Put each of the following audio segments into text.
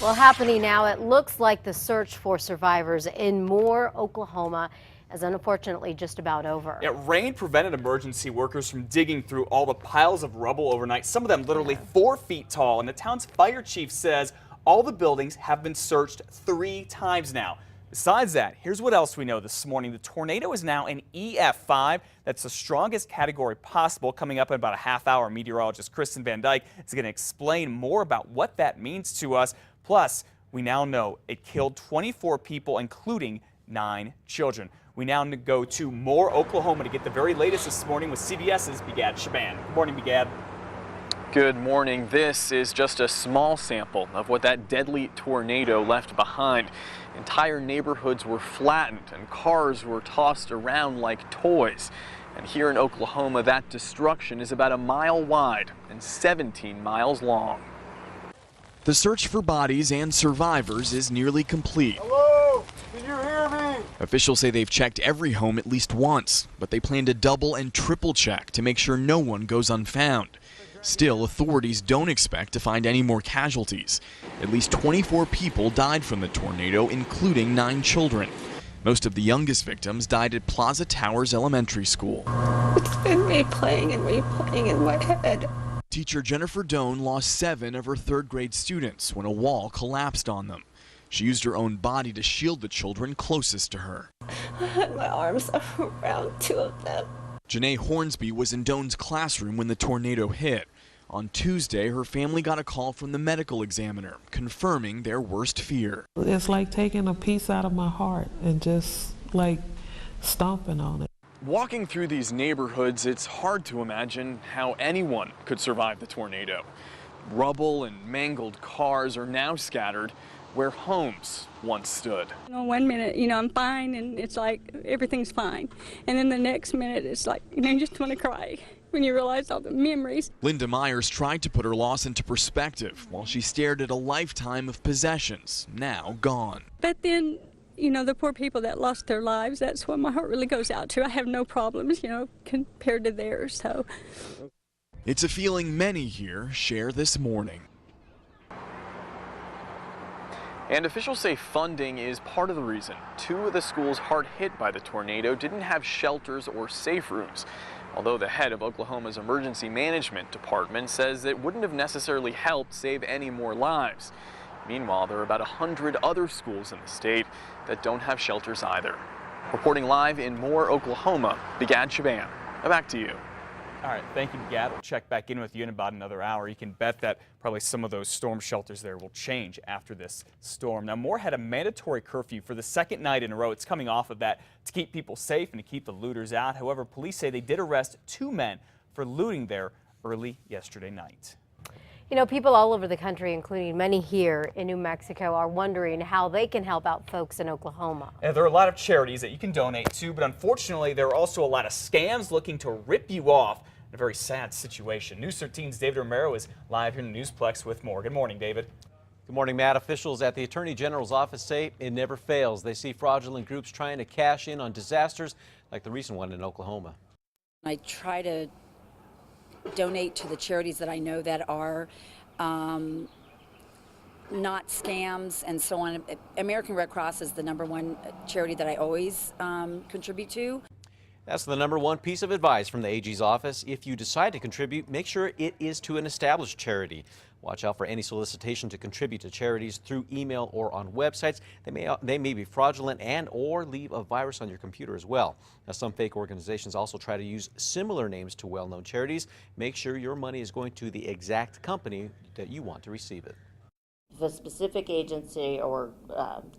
Well, happening now, it looks like the search for survivors in Moore, Oklahoma is unfortunately just about over. Rain prevented emergency workers from digging through all the piles of rubble overnight, some of them literally 4 feet tall. And the town's fire chief says all the buildings have been searched 3 times now. Besides that, here's what else we know this morning. The tornado is now an EF5. That's the strongest category possible. Coming up in about a half hour, meteorologist Kristen Van Dyke is going to explain more about what that means to us. Plus, we now know it killed 24 people, including 9 children. We now go to Moore, Oklahoma to get the very latest this morning with CBS's Begad Shaban. Good morning, Begad. Good morning. This is just a small sample of what that deadly tornado left behind. Entire neighborhoods were flattened and cars were tossed around like toys. And here in Oklahoma, that destruction is about a mile wide and 17 miles long. The search for bodies and survivors is nearly complete. Hello? Can you hear me? Officials say they've checked every home at least once, but they plan to double and triple check to make sure no one goes unfound. Still, authorities don't expect to find any more casualties. At least 24 people died from the tornado, including 9 children. Most of the youngest victims died at Plaza Towers Elementary School. It's been replaying and replaying in my head. Teacher Jennifer Doan lost 7 of her 3rd grade students when a wall collapsed on them. She used her own body to shield the children closest to her. I had my arms around 2 of them. Janae Hornsby was in Doan's classroom when the tornado hit. On Tuesday, her family got a call from the medical examiner confirming their worst fear. It's like taking a piece out of my heart and just like stomping on it. Walking through these neighborhoods, it's hard to imagine how anyone could survive the tornado. Rubble and mangled cars are now scattered where homes once stood. One minute, I'm fine and it's like everything's fine. And then the next minute it's like, you just want to cry when you realize all the memories. Linda Myers tried to put her loss into perspective while she stared at a lifetime of possessions now gone. But then, the poor people that lost their lives, that's what my heart really goes out to. I have no problems, compared to theirs. So it's a feeling many here share this morning. And officials say funding is part of the reason 2 of the schools hard hit by the tornado didn't have shelters or safe rooms. Although the head of Oklahoma's emergency management department says it wouldn't have necessarily helped save any more lives. Meanwhile, there are about 100 other schools in the state that don't have shelters either. Reporting live in Moore, Oklahoma, Begad Shaban. Back to you. All right, thank you, Begad. We'll check back in with you in about another hour. You can bet that probably some of those storm shelters there will change after this storm. Now, Moore had a mandatory curfew for the 2nd night in a row. It's coming off of that to keep people safe and to keep the looters out. However, police say they did arrest 2 men for looting there early yesterday night. People all over the country, including many here in New Mexico, are wondering how they can help out folks in Oklahoma. And there are a lot of charities that you can donate to, but unfortunately, there are also a lot of scams looking to rip you off. A very sad situation. News 13's David Romero is live here in the Newsplex with more. Good morning, David. Good morning, Matt. Officials at the Attorney General's office say it never fails. They see fraudulent groups trying to cash in on disasters like the recent one in Oklahoma. I try to donate to the charities that I know that are not scams and so on. American Red Cross is the #1 charity that I always contribute to. That's the #1 piece of advice from the AG's office. If you decide to contribute, make sure it is to an established charity. Watch out for any solicitation to contribute to charities through email or on websites. They may be fraudulent and or leave a virus on your computer as well. Now, some fake organizations also try to use similar names to well-known charities. Make sure your money is going to the exact company that you want to receive it. If a specific agency or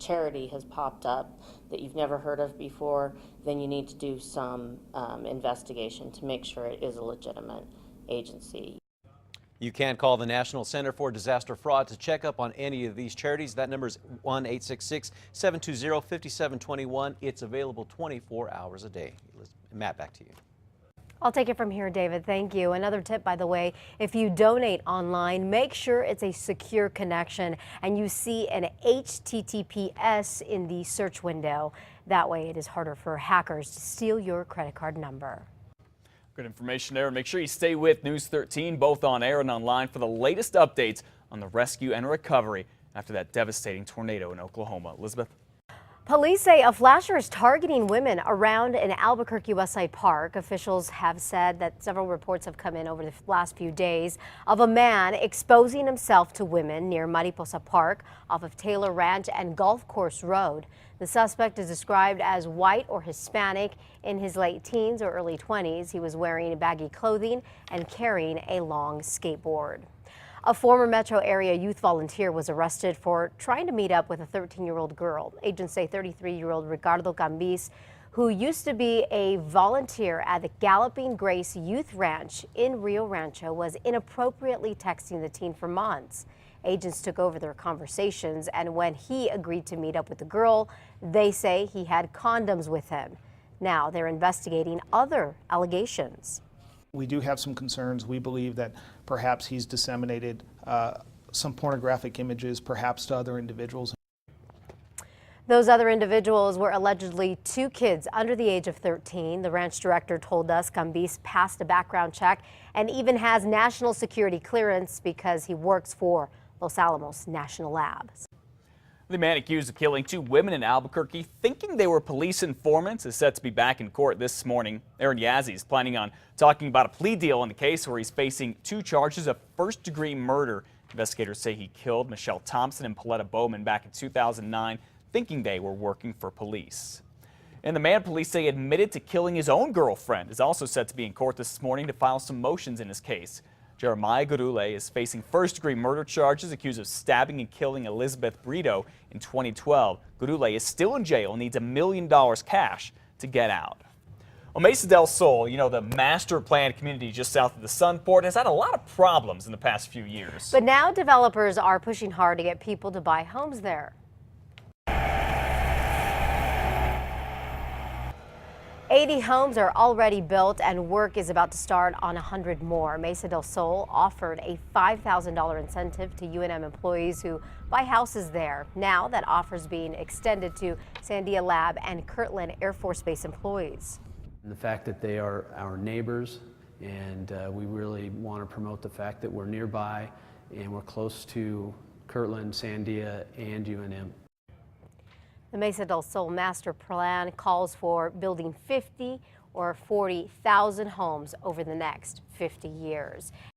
charity has popped up that you've never heard of before, then you need to do some investigation to make sure it is a legitimate agency. You can call the National Center for Disaster Fraud to check up on any of these charities. That number is 1-866-720-5721. It's available 24 hours a day. Matt, back to you. I'll take it from here, David. Thank you. Another tip, by the way, if you donate online, make sure it's a secure connection and you see an HTTPS in the search window. That way it is harder for hackers to steal your credit card number. Good information there. Make sure you stay with News 13, both on air and online, for the latest updates on the rescue and recovery after that devastating tornado in Oklahoma. Elizabeth? Police say a flasher is targeting women around an Albuquerque Westside Park. Officials have said that several reports have come in over the last few days of a man exposing himself to women near Mariposa Park off of Taylor Ranch and Golf Course Road. The suspect is described as white or Hispanic, in his late teens or early 20s. He was wearing baggy clothing and carrying a long skateboard. A former metro area youth volunteer was arrested for trying to meet up with a 13-year-old girl. Agents say 33-year-old Ricardo Cambis, who used to be a volunteer at the Galloping Grace Youth Ranch in Rio Rancho, was inappropriately texting the teen for months. Agents took over their conversations, and when he agreed to meet up with the girl, they say he had condoms with him. Now they're investigating other allegations. We do have some concerns. We believe that perhaps he's disseminated some pornographic images, perhaps to other individuals. Those other individuals were allegedly 2 kids under the age of 13. The ranch director told us Cambis passed a background check and even has national security clearance because he works for Los Alamos National Labs. The man accused of killing 2 women in Albuquerque, thinking they were police informants, is set to be back in court this morning. Aaron Yazzie is planning on talking about a plea deal in the case where he's facing 2 charges of first-degree murder. Investigators say he killed Michelle Thompson and Pauletta Bowman back in 2009, thinking they were working for police. And the man police say admitted to killing his own girlfriend is also set to be in court this morning to file some motions in his case. Jeremiah Gurule is facing first-degree murder charges, accused of stabbing and killing Elizabeth Brito in 2012. Gurule is still in jail and needs $1 million cash to get out. Well, Mesa del Sol, you know, the master planned community just south of the Sunport, has had a lot of problems in the past few years. But now developers are pushing hard to get people to buy homes there. 80 homes are already built and work is about to start on 100 more. Mesa del Sol offered a $5,000 incentive to UNM employees who buy houses there. Now that offer is being extended to Sandia Lab and Kirtland Air Force Base employees. The fact that they are our neighbors, and we really want to promote the fact that we're nearby and we're close to Kirtland, Sandia, and UNM. The Mesa del Sol master plan calls for building 50 or 40,000 homes over the next 50 years.